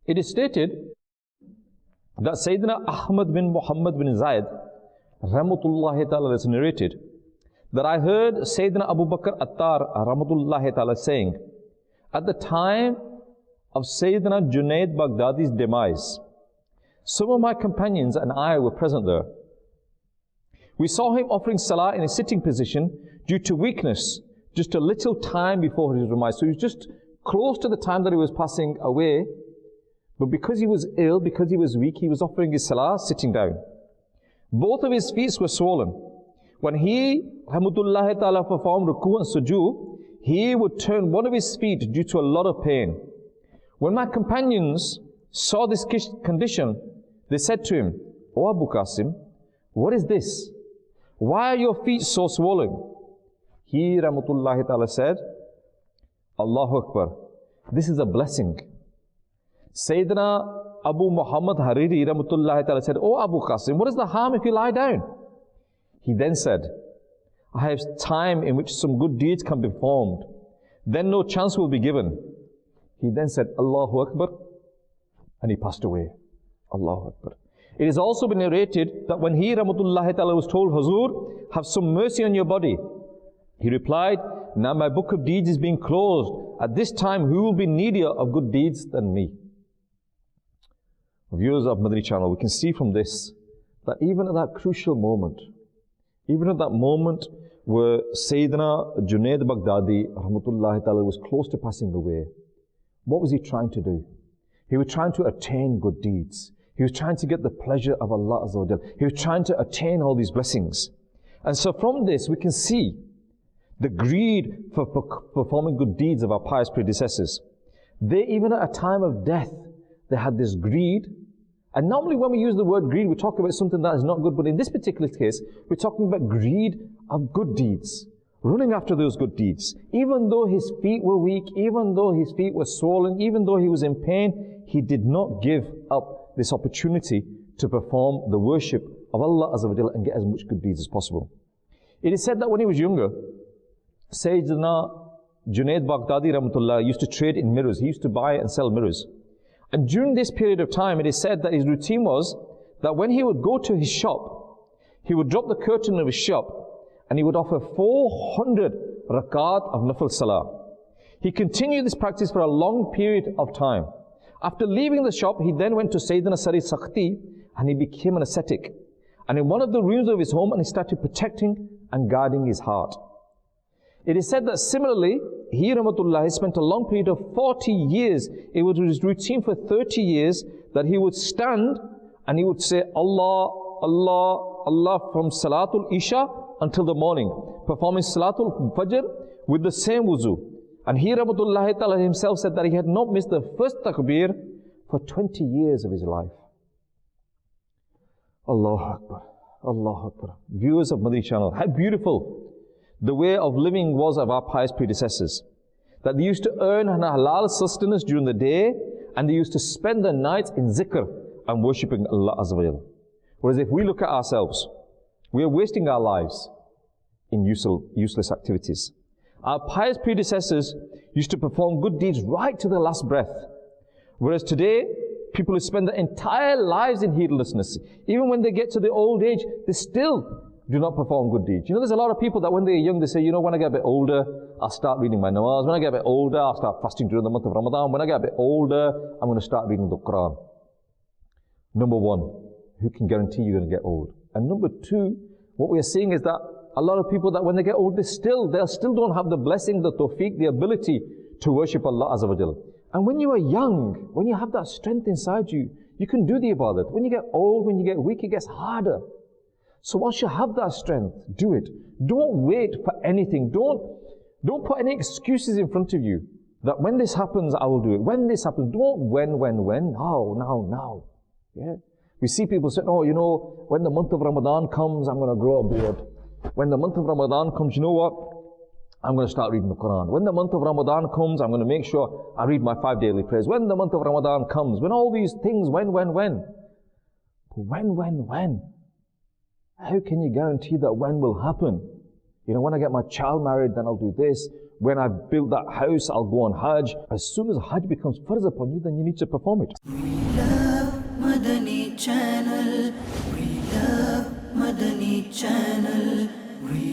It is stated that Sayyidina Ahmad bin Muhammad bin Zayd rahmatullahi ta'ala has narrated that I heard Sayyidina Abu Bakr Attar rahmatullahi ta'ala saying, at the time of Sayyidina Junaid Baghdadi's demise, some of my companions and I were present there. We saw him offering salah in a sitting position due to weakness, just a little time before his demise. So he was just close to the time that he was passing away, but because he was ill, because he was weak, he was offering his salah sitting down. Both of his feet were swollen. When he, rahmatullahi ta'ala, performed ruku and sujood, he would turn one of his feet due to a lot of pain. When my companions saw this condition, they said to him, "O Abu Qasim, what is this? Why are your feet so swollen?" He, rahmatullahi ta'ala, said, "Allahu Akbar, this is a blessing." Sayyidina Abu Muhammad Hariri rahmatullahi ta'ala said, "O Abu Qasim, what is the harm if you lie down?" He then said, "I have time in which some good deeds can be performed. Then no chance will be given." He then said, "Allahu Akbar," and he passed away. Allahu Akbar. It has also been narrated that when he rahmatullahi ta'ala was told, "Hazur, have some mercy on your body," he replied, "Now my book of deeds is being closed. At this time, who will be needier of good deeds than me?" Viewers of Madani Channel, we can see from this that even at that crucial moment, even at that moment where Sayyidina Junaid Baghdadi rahmatullahi ta'ala was close to passing away, what was he trying to do? He was trying to attain good deeds. He was trying to get the pleasure of Allah Azza wa Jal. He was trying to attain all these blessings. And so from this we can see the greed for performing good deeds of our pious predecessors. They, even at a time of death, they had this greed. And normally when we use the word greed, we talk about something that is not good. But in this particular case, we're talking about greed of good deeds. Running after those good deeds. Even though his feet were weak, even though his feet were swollen, even though he was in pain, he did not give up this opportunity to perform the worship of Allah Azza wa Jalla and get as much good deeds as possible. It is said that when he was younger, Sayyidina Junaid Baghdadi rahmatullah used to trade in mirrors. He used to buy and sell mirrors. And during this period of time, it is said that his routine was that when he would go to his shop, he would drop the curtain of his shop and he would offer 400 rakat of nafil salah. He continued this practice for a long period of time. After leaving the shop, he then went to Sayyidina Sari Sakhti and he became an ascetic. And in one of the rooms of his home, and he started protecting and guarding his heart. It is said that similarly, he rahmatullah spent a long period of 40 years. It was his routine for 30 years that he would stand and he would say Allah, Allah, Allah from Salatul Isha until the morning, performing Salatul Fajr with the same wuzu. And he rahmatullah ta'ala himself said that he had not missed the first takbir for 20 years of his life. Allahu Akbar, Allahu Akbar. Viewers of Madani Channel, how beautiful the way of living was of our pious predecessors. That they used to earn an halal sustenance during the day and they used to spend the nights in zikr and worshipping Allah Azza wa Jalla. Whereas if we look at ourselves, we are wasting our lives in useless activities. Our pious predecessors used to perform good deeds right to the last breath. Whereas today, people who spend their entire lives in heedlessness, even when they get to the old age, they still do not perform good deeds. You know, there's a lot of people that when they're young, they say, you know, when I get a bit older, I'll start reading my namaz. When I get a bit older, I'll start fasting during the month of Ramadan. When I get a bit older, I'm going to start reading the Quran. Number one, who can guarantee you're going to get old? And number two, what we are seeing is that a lot of people that when they get old, they still don't have the blessing, the tawfiq, the ability to worship Allah Azza wa Jalla. And when you are young, when you have that strength inside you, you can do the ibadat. When you get old, when you get weak, it gets harder. So once you have that strength, do it. Don't wait for anything. Don't put any excuses in front of you that when this happens, I will do it. When this happens, don't when. Now. Yeah. We see people say, oh, you know, when the month of Ramadan comes, I'm going to grow a beard. When the month of Ramadan comes, you know what? I'm going to start reading the Quran. When the month of Ramadan comes, I'm going to make sure I read my 5 daily prayers. When the month of Ramadan comes, when all these things, when? When? How can you guarantee that when will happen? You know, when I get my child married, then I'll do this. when I've built that house, I'll go on Hajj. As soon as Hajj becomes farz upon you, then you need to perform it. We love Madani Channel. We love Madani Channel. We